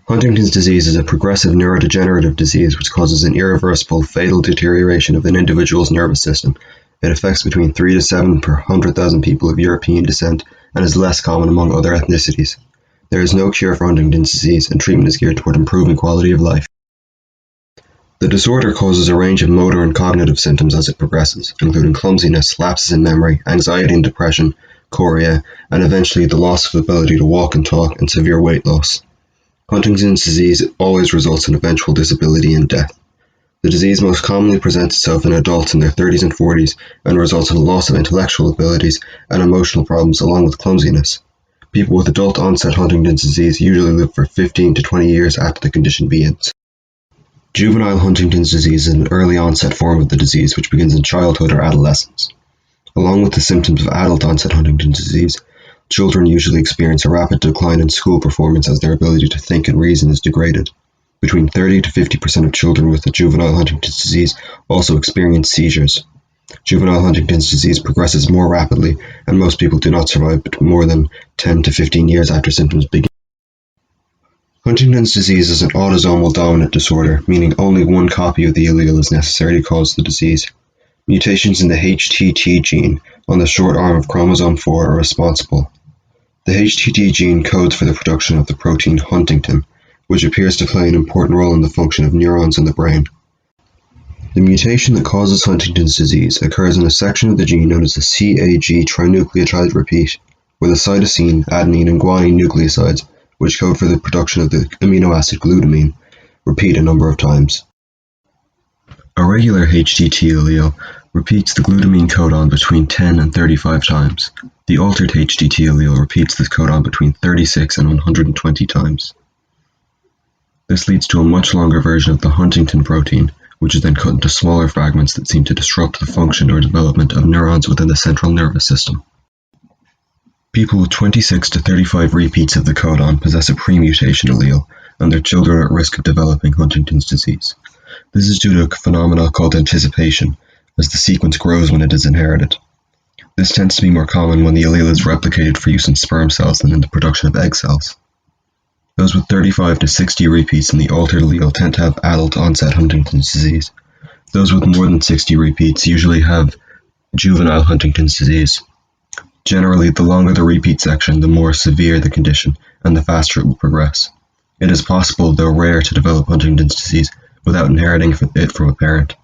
Huntington's disease is a progressive neurodegenerative disease which causes an irreversible, fatal deterioration of an individual's nervous system. It affects between 3 to 7 per 100,000 people of European descent and is less common among other ethnicities. There is no cure for Huntington's disease, and treatment is geared toward improving quality of life. The disorder causes a range of motor and cognitive symptoms as it progresses, including clumsiness, lapses in memory, anxiety and depression, chorea, and eventually the loss of ability to walk and talk and severe weight loss. Huntington's disease always results in eventual disability and death. The disease most commonly presents itself in adults in their 30s and 40s and results in a loss of intellectual abilities and emotional problems along with clumsiness. People with adult onset Huntington's disease usually live for 15 to 20 years after the condition begins. Juvenile Huntington's disease is an early onset form of the disease which begins in childhood or adolescence. Along with the symptoms of adult onset Huntington's disease, children usually experience a rapid decline in school performance as their ability to think and reason is degraded. Between 30 to 50% of children with the juvenile Huntington's disease also experience seizures. Juvenile Huntington's disease progresses more rapidly, and most people do not survive more than 10 to 15 years after symptoms begin. Huntington's disease is an autosomal dominant disorder, meaning only one copy of the allele is necessary to cause the disease. Mutations in the HTT gene on the short arm of chromosome 4 are responsible. The HTT gene codes for the production of the protein Huntington, which appears to play an important role in the function of neurons in the brain. The mutation that causes Huntington's disease occurs in a section of the gene known as the CAG trinucleotide repeat, where the cytosine, adenine, and guanine nucleosides, which code for the production of the amino acid glutamine, repeat a number of times. A regular HTT allele repeats the glutamine codon between 10 and 35 times. The altered HTT allele repeats this codon between 36 and 120 times. This leads to a much longer version of the Huntington protein, which is then cut into smaller fragments that seem to disrupt the function or development of neurons within the central nervous system. People with 26 to 35 repeats of the codon possess a premutation allele, and their children are at risk of developing Huntington's disease. This is due to a phenomenon called anticipation, as the sequence grows when it is inherited. This tends to be more common when the allele is replicated for use in sperm cells than in the production of egg cells. Those with 35 to 60 repeats in the altered allele tend to have adult-onset Huntington's disease. Those with more than 60 repeats usually have juvenile Huntington's disease. Generally, the longer the repeat section, the more severe the condition, and the faster it will progress. It is possible, though rare, to develop Huntington's disease without inheriting it from a parent.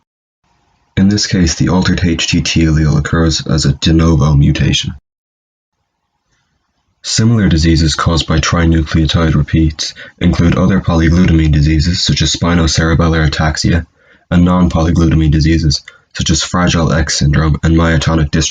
In this case, the altered HTT allele occurs as a de novo mutation. Similar diseases caused by trinucleotide repeats include other polyglutamine diseases such as spinocerebellar ataxia and non-polyglutamine diseases such as Fragile X syndrome and myotonic dystrophy.